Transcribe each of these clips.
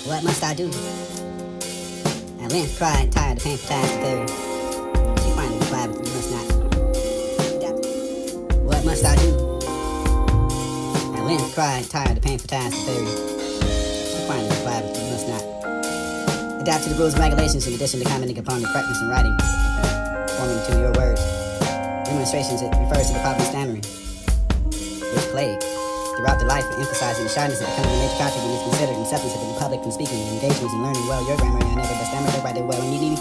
What must I do? At length cried, tired of painful tasks of theory. She finally replied, but you must not. What must I do? At length cried, tired of painful tasks of theory. She finally replied, but you must not. Adapt to the rules and regulations in addition to commenting upon the correctness in writing, conforming to your words. Demonstrations, it refers to the problem of stammering, which plague throughout the life, emphasizing the shyness of becoming a major factor when it's considered acceptance of the public from speaking, engagements, and learning well your grammar. I never but stammer, they write it well and neatly.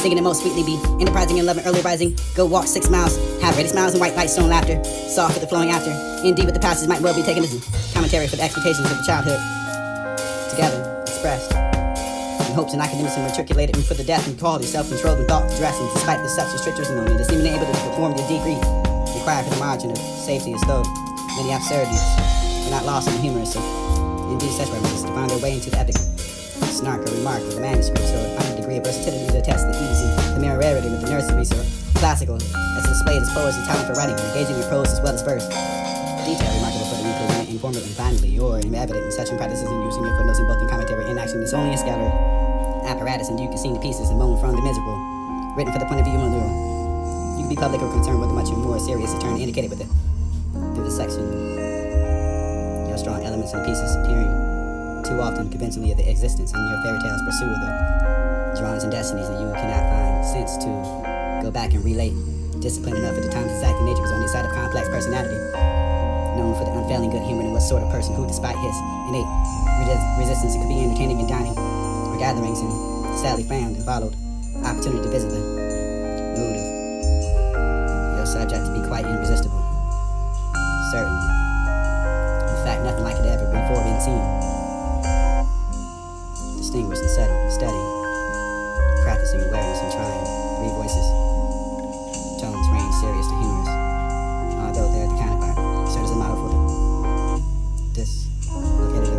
Singing it most sweetly, be enterprising and loving early rising. Go walk 6 miles, have ready smiles and white light stone laughter, soft with the flowing after. Indeed, with the passage might well be taken as a commentary for the expectations of the childhood. Together, expressed in hopes and academics and matriculated and for the death and quality, self-control and thought dressing, despite the such restrictors and only the seeming able to perform the degree required for the margin of safety as though many absurdities are not lost in the humorous of indeed such references to find their way into the epic snark or remark of the manuscript, so find a degree of versatility to attest the ease and familiarity with the nursery, so classical as displayed as poets and talent for writing, engaging in prose as well as verse. Detail remarkable for the inclusion, informative and finally, or evident in such practices and using your footnotes in both in commentary and action. It's only a scattered apparatus, and you can sing the pieces and moan from the miserable, written for the point of view of literal. You can be public or concerned with a much more serious turn indicated with it through the section. Your strong elements and pieces appearing too often convincingly of the existence in your fairy tales pursue the drawings and destinies that you cannot find sense to go back and relate. Discipline enough at the time's exacting nature was only a side of complex personality, known for the unfailing good humor and what sort of person who, despite his innate resistance, could be entertaining in dining or gatherings, and sadly found and followed opportunity to visit the mood of your subject to be quite irresistible. Certainly. In fact, nothing like it ever before been seen. Distinguished and settled, studying, practicing awareness and trying. 3 voices. Tones range serious to humorous, although they're the counterpart. Serves as a model for the dislocative,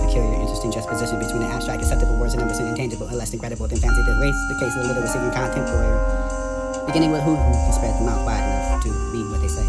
peculiar, interesting juxtaposition between the abstract, acceptable words and numbers and intangible and less incredible than fancy that race the case of the literacy and contemporary, beginning with who can spread the mouth wide enough to mean what they say.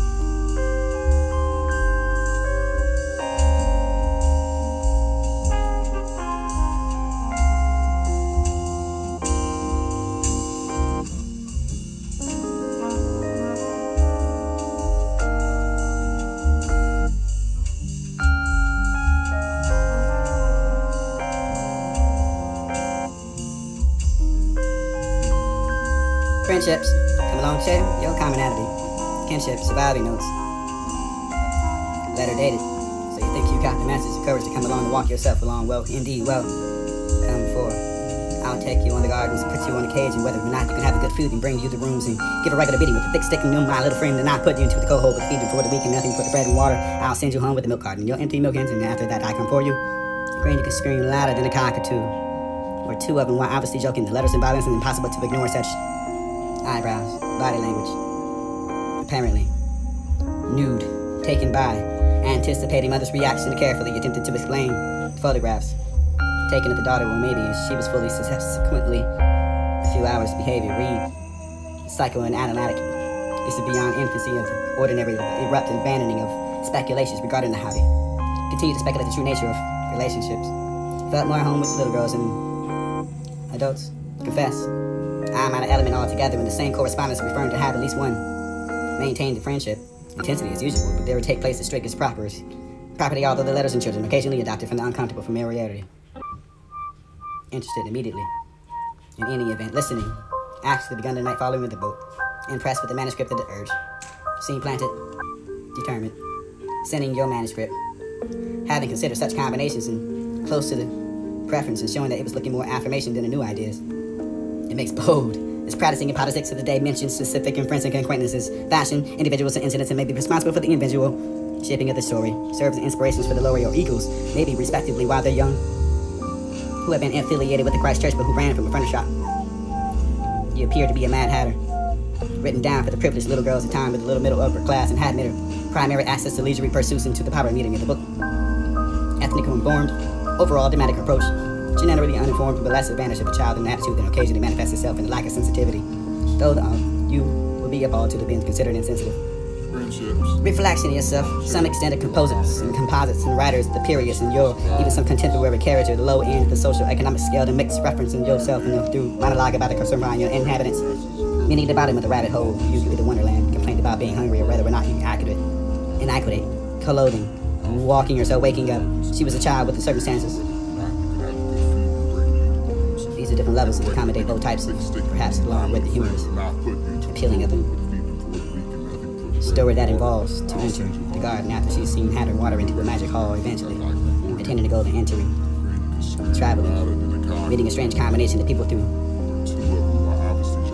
Friendships come along, share your commonality. Kinship, surviving notes. Letter dated. So you think you got the message, the courage to come along and walk yourself along. Well, indeed, well, come for. I'll take you on the gardens and put you on the cage, and whether or not you can have the good food and bring you the rooms and give a regular beating with a thick stick and you, my little friend, and I'll put you into the cold hole with feeding for the week and nothing but the bread and water. I'll send you home with the milk carton and you'll empty milk cans, and after that I come for you. Granny, you can scream louder than a cockatoo, or 2 of them while obviously joking. The letters and violence is impossible to ignore such eyebrows, body language, apparently nude, taken by, anticipating mother's reaction to carefully attempted to explain photographs taken of the daughter. Well, maybe she was fully subsequently a few hours behavior. Read psychoanalytic is the beyond infancy of the ordinary abrupt abandoning of speculations regarding the hobby. Continue to speculate the true nature of relationships. Felt more at home with little girls and adults. Confess, I'm out of element altogether in the same correspondence referring to have at least one. Maintain the friendship, intensity as usual, but there would take place the strictest property, although the letters and children occasionally adopted from the uncomfortable familiarity. Interested immediately. In any event, listening, actually begun the night following the boat, impressed with the manuscript of the urge. Scene planted, determined, sending your manuscript. Having considered such combinations and close to the preference and showing that it was looking more affirmation than the new ideas. It makes bold. As practicing in politics of the day mentions specific and friends and acquaintances, fashion, individuals and incidents, and may be responsible for the individual shaping of the story. Serves as inspirations for the lower your eagles, maybe respectively while they're young, who have been affiliated with the Christ Church but who ran from a furniture shop. You appear to be a Mad Hatter, written down for the privileged little girls of time with the little middle upper class and had primary access to leisurely pursuits into the power meeting of the book. Ethnically informed, overall dramatic approach, generally uninformed with less advantage of a child and attitude that occasionally manifests itself in the lack of sensitivity, though you will be appalled to have been considered insensitive. reflection of yourself, to some extent of composers and writers, the periods and your, even some contemporary character, the low end of the social economic scale, the mixed referencing yourself through monologue about the concern around your inhabitants. Many at the bottom of the rabbit hole, usually the wonderland, complained about being hungry or whether or not you inaccurate, clothing, walking yourself, waking up. She was a child with the circumstances. These are different levels to accommodate both types of, perhaps along with the humorous, appealing of them. Story that involves to enter the garden after she's seen Hatter water into a magic hall eventually, attending the golden entry, traveling, meeting a strange combination of people through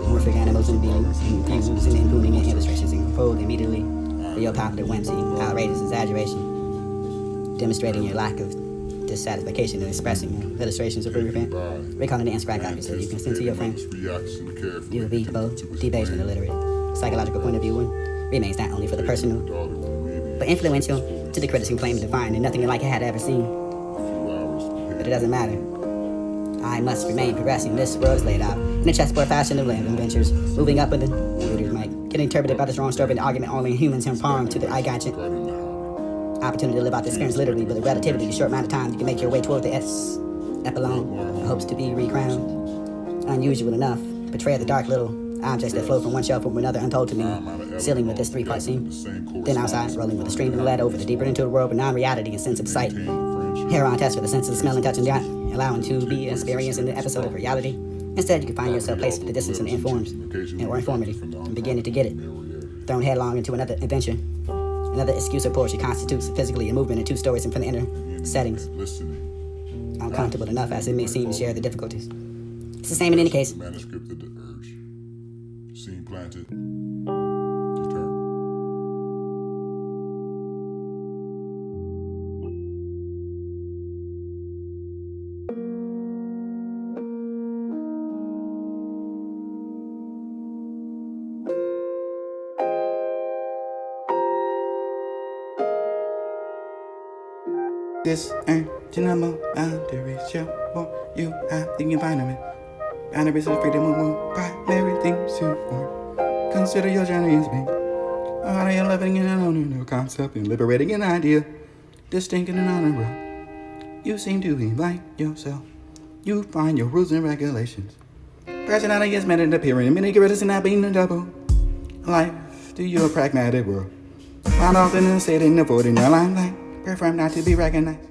morphic animals and beings, and views and impugning and illustrations, and fold immediately for your popular whimsy, outrageous exaggeration, demonstrating your lack of dissatisfaction and expressing illustrations of event, recalling the inscribed copies so you can send to your friends. You will be both debased and illiterate. Psychological point of view remains not only for the personal, but influential to the critics who claim to find and nothing like it had ever seen. But it doesn't matter. I must remain progressing. This world is laid out in a chessboard fashion of land adventures, moving up with the readers might get interpreted by the strong story, the argument only in humans and farm to the eye gadget. Opportunity to live out the experience literally, but a relatively short amount of time you can make your way toward the epilogue, hopes to be recrowned. Unusual enough, portray the dark little objects that flow from one shelf from another, untold to me, sealing with this three-part scene. Then outside, rolling with the stream and led over the deeper into the world of non-reality and sense of sight. Here on test with the senses of smell and touch and jot, allowing to be experienced in the episode of reality. Instead, you can find yourself placed at the distance and informs, or informative, and beginning to get it. Thrown headlong into another adventure. Another excuse or portion constitutes physically a movement in two stories and from the inner settings. Uncomfortable enough as it may seem to share the difficulties. It's the same in any case. Manuscript of the urge. Scene planted. This ain't your number, boundaries, show what you have the environment. Boundaries of freedom will move primary things to form. Consider your journey as being. How are you living in an unknown concept and liberating an idea? Distinct and honorable. You seem to be like yourself. You find your rules and regulations. Personality is meant to appear in many characters and not being a double. Life to you a pragmatic world. Found often in a state and avoiding the limelight. Prefer not to be recognized.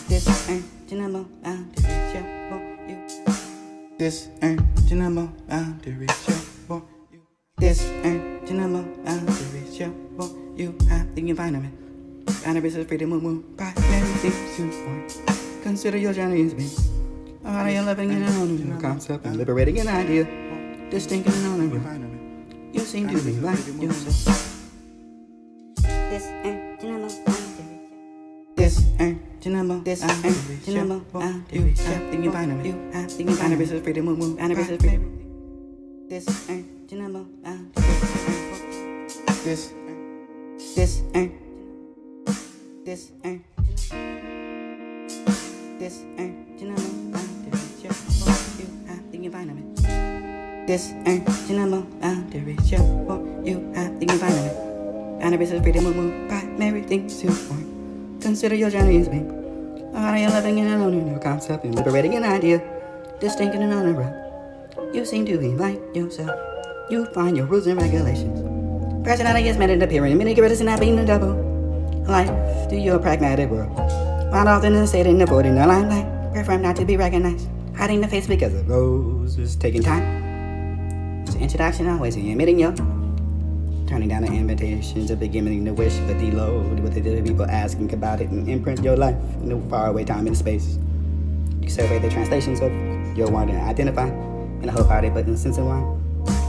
This ain't your number, boundaries, show for you. This ain't your number, boundaries, show for you. This ain't your number, boundaries, show for you. Have the environment. Boundaries of freedom will move by many things to form. Consider your journey as being. How are you living in an unknown concept and liberating an idea? Distinct and honorable. You seem to be like yourself. This ain't your number, This ain't your number. This ain't your number. You have the environment. You have the environment. Of freedom will move. Boundaries of freedom. This ain't your number. This ain't. This ain't. This ain't your number. You have the environment. This ain't your number, boundaries, show for you have the environment. Boundaries of freedom will move primary things to form. Consider your journey as being. How are you living in an unknown concept and liberating an idea? Distinct and honorable. You seem to be like yourself. You find your rules and regulations. Personality is meant to appear in many characters and not being a double. Life to your pragmatic world. Found often in a state and avoiding the limelight. Prefer not to be recognized. Hiding the face because of roses taking time. So introduction always admitting yo. Turning down the invitations of beginning to wish, but deload with the people asking about it and imprint your life in a faraway time and space. You survey the translations of your want to identify in a wholehearted but insensitive one.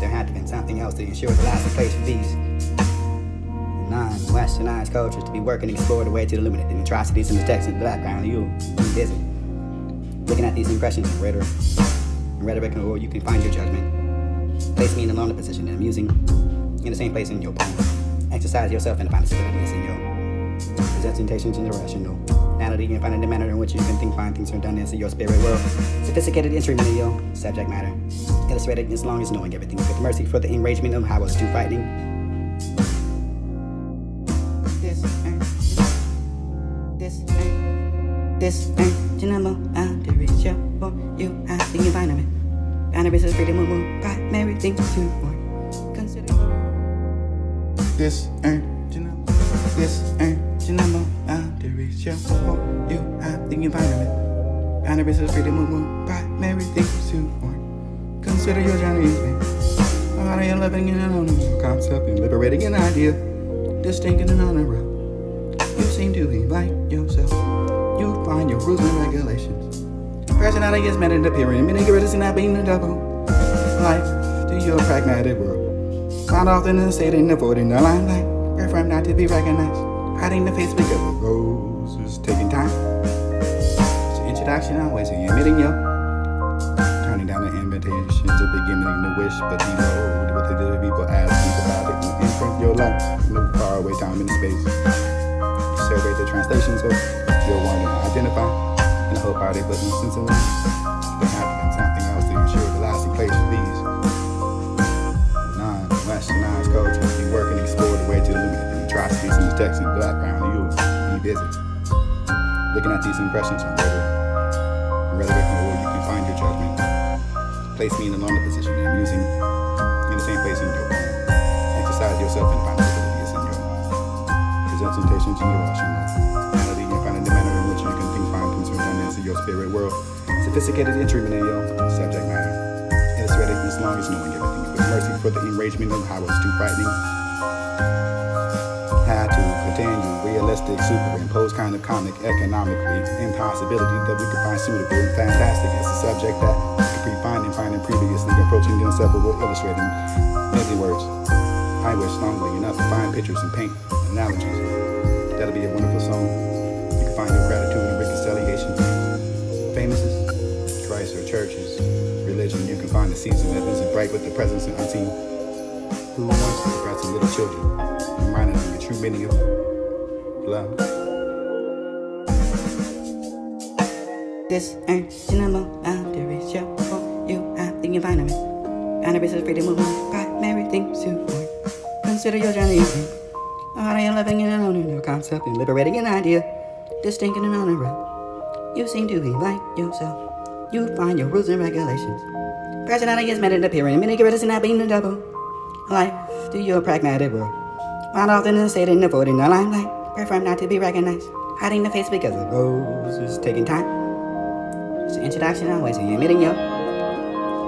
There had to be something else to ensure the lasting place for these non-westernized cultures to be working and explore the way to illuminate the atrocities in the text in the background. You busy looking at these impressions of rhetoric, or you can find your judgment. Place me in a lonely position and amusing in the same place in your poem. Exercise yourself and find the stability in your presentations in the rational. Reality and finding the manner in which you can think, find things are done in your spirit world. Sophisticated entry material, subject matter. Illustrated as long as knowing everything with mercy for the enragement of how it's too frightening. This ain't Genemo, I'm the rich for you, I think you find me. Cannabis is freedom, primary things to consider. This ain't Genemo, I'm the rich for you, I think you find me. Cannabis is freedom, primary things to consider your journey. How are you living in an unknown concept and liberating an idea? Distinct and honorable. You seem to be like yourself. You find your rules and regulations. Personality is meant to appear in many good and not being the double. Life to your pragmatic world. Found often in the state and avoiding the limelight. Prefer not to be recognized. Hiding the face because the rose is taking time. It's an introduction, always admitting yo. Turning down the invitations of beginning to wish, but deload what they did people asking about it and imprint your life. No far away time and space. You survey the translations of your one to identify. And I hope how they put in sense of life. They have to be something else to ensure the lasting place for these. Non-westernized cultures be working and explore the way to eliminate the atrocities in the text and background. You'll be busy looking at these impressions and rhetoric where you can find your judgment. Place me in the longer position and using in the same place in your own. Exercise yourself and find abilities in your presentations in your rational. Reality and finding the manner in which you can think, find things redundant in your spirit world. Sophisticated entry material, subject matter. Illustrated as long as knowing everything with mercy for the enragement of how it's too frightening. Had to continue realistic, superimposed kind of comic, economically impossibility that we could find suitable and fantastic as a subject that we could find and finding previously approaching the inseparable, illustrating many words. I wish strongly enough to find pictures and paint analogies. That'll be a wonderful song. You can find your gratitude and reconciliation. Famouses, Christ or churches, religion. You can find the season that isn't bright with the presence and unseen. Who wants to regrets of little children, reminding them the true meaning of love. This ain't Genemo, I'm the rich for you, I think you find me. Cannabis is freedom, primary things to consider your journey. How are you living in an unknown concept and liberating an idea? Distinct and honorable. You seem to be like yourself. You find your rules and regulations. Personality is meant to appear in many good and not being the double. Life to your pragmatic world. Found often in the state and avoiding the limelight. Prefer not to be recognized. Hiding the face because the rose is taking time. It's an introduction, always admitting yo.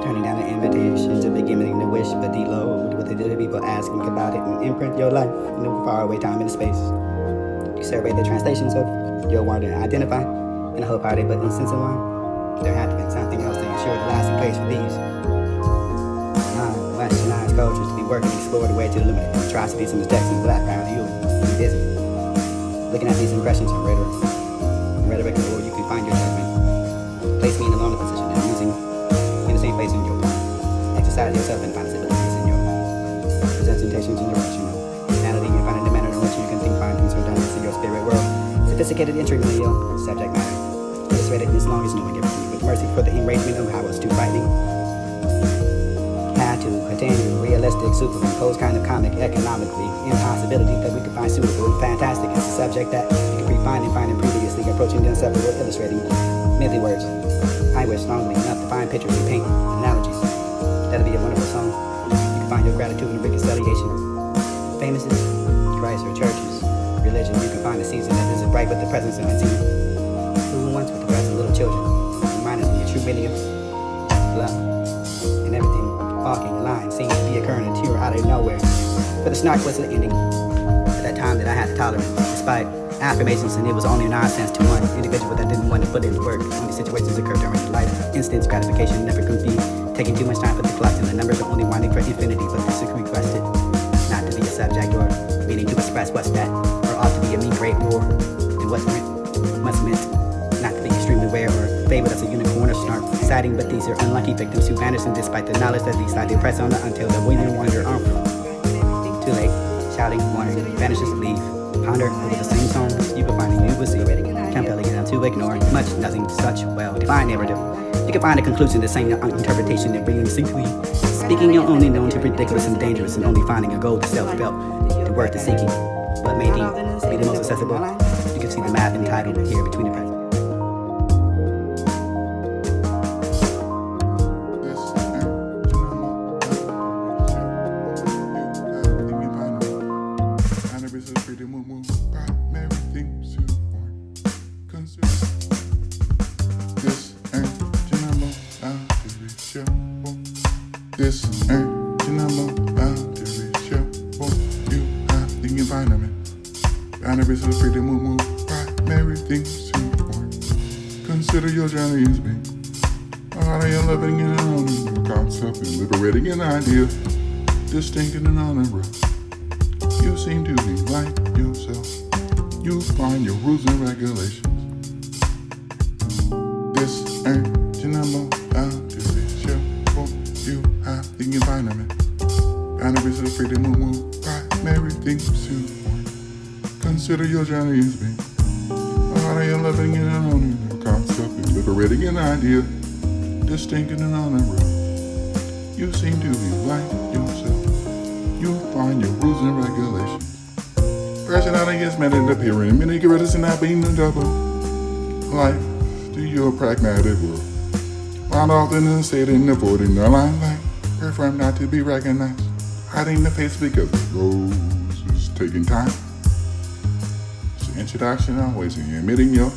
Turning down the invitations of beginning to wish, but deload what they did to people asking about it and imprint your life in no far away time and space. You survey the translations of your word and identify, and I hope how they put in sense of one. There had to be something else to ensure the lasting place for these non-westernized cultures to be working and explore the way to eliminate the atrocities in the text and background. You will be busy looking at these impressions and rhetoric where you can find your judgment. Place me in a loner position and using in the same place in your exercise yourself and find abilities in your presentations in your rational. Reality and finding the manner in which you can think, find things redundant in your spirit world. Sophisticated entry material, subject matter. Illustrated as long as knowing everything with mercy for the enragement of how it's too frightening. Had to continue realistic, superimposed kind of comic, economically impossibility that we could find suitable and fantastic as a subject that we could find and finding previously approaching the inseparable, illustrating many words. I wish strongly enough to find pictures and paint analogies. That'll be a wonderful song. You can find your gratitude and reconciliation. Famouses, Christ or churches, religion. You can find a season that isn't bright with the presence and unseen. Who wants with the presence of little children, reminding them the true meaning of love and everything. Walking the line seems to be occurring until you're out of nowhere. But the snark was the ending. At that time that I had to tolerate, despite affirmations, and it was only nonsense to one individual that didn't want to put in the work. Only situations occur during life. Instant gratification never could be taking too much time for the clock, and the numbers are only winding for infinity. But the sick requested not to be a subject or meaning to express what's that, or ought to be a mean great war, and what's meant not to be extremely rare or favored as a unicorn or snark. Exciting, but these are unlucky victims who vanish, and despite the knowledge that these lie, they press on until the winner wander on. Too late, shouting, wandering, vanishes, leave. Ponder over the same songs you will find in new see compelling to ignore much, nothing, such well-defined narrative. You can find a conclusion the same interpretation and bringing simply speaking your own into ridiculous and dangerous and only finding a goal to self-felt, the worth of seeking, but may be the most accessible. You can see the math entitled here between the present. This ain't your number, I'll do it, show for you, I think you find them. Boundaries of freedom, move, primary things to form. Consider your journey as being part of your loving and owning your concept and liberating an idea, distinct and honorable. You seem to be like yourself. You find your rules and regulations. This ain't your number, I'll do it, show for you, I think you find them. Boundaries of freedom, move, primary things to form. Consider your journey as being part of your loving and owning your concept and liberating an idea, distinct and honorable. You seem to be like yourself. You find your rules and regulations. Personality is meant in appearing, many get rid of not being the double. Life to your pragmatic world. Found often in state in avoiding the limelight, prefer not to be recognized, hiding the face because the rose is taking time. So introduction always in admitting your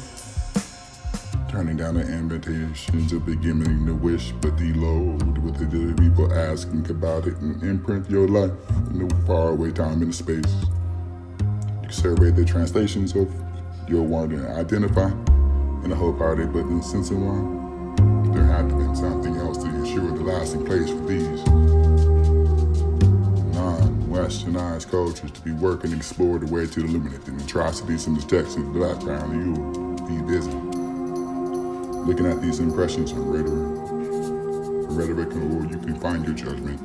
turning down the invitations of beginning to wish, but deload with the people asking about it and imprint your life in the faraway time and space. You survey the translations of your word and identify in a wholehearted but insensitive one. There had to be something else to ensure the lasting place for these non-westernized cultures to be working and explore the way to illuminate the atrocities and the text of the background. You will be busy looking at these impressions and rhetoric, or you can find your judgment.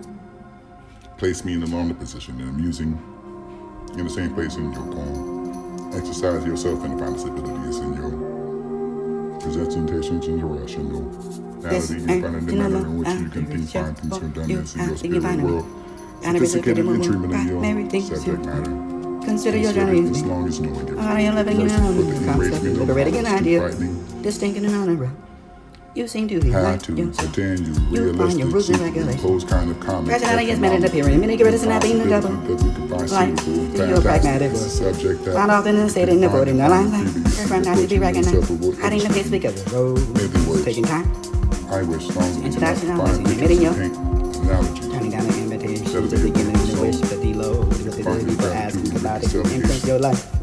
Place me in the longer position and amusing in the same place in your poem. Exercise yourself and find abilities in your presentations in your rationality in front of the manner in which you can find things from done this in your spirit world. Sophisticated entryment in your subject matter. Consider your journey as long as knowing it. I am living in a concept, liberating an idea, distinct and honorable. You seem to be had like to yourself. pretend you You find your rules and realistic, regulations. impose kind of comments. Personality is meant in appearing, many get rid of not being the double. Life to your pragmatic world. Subject that Found often in state in the voting, the limelight, prefer not to be recognized, hiding the face because the road is taking time. I wish songs Introduction always in admitting your analogy. turning down the invitation to beginning to wish, but deload with the people asking about it, imprint your life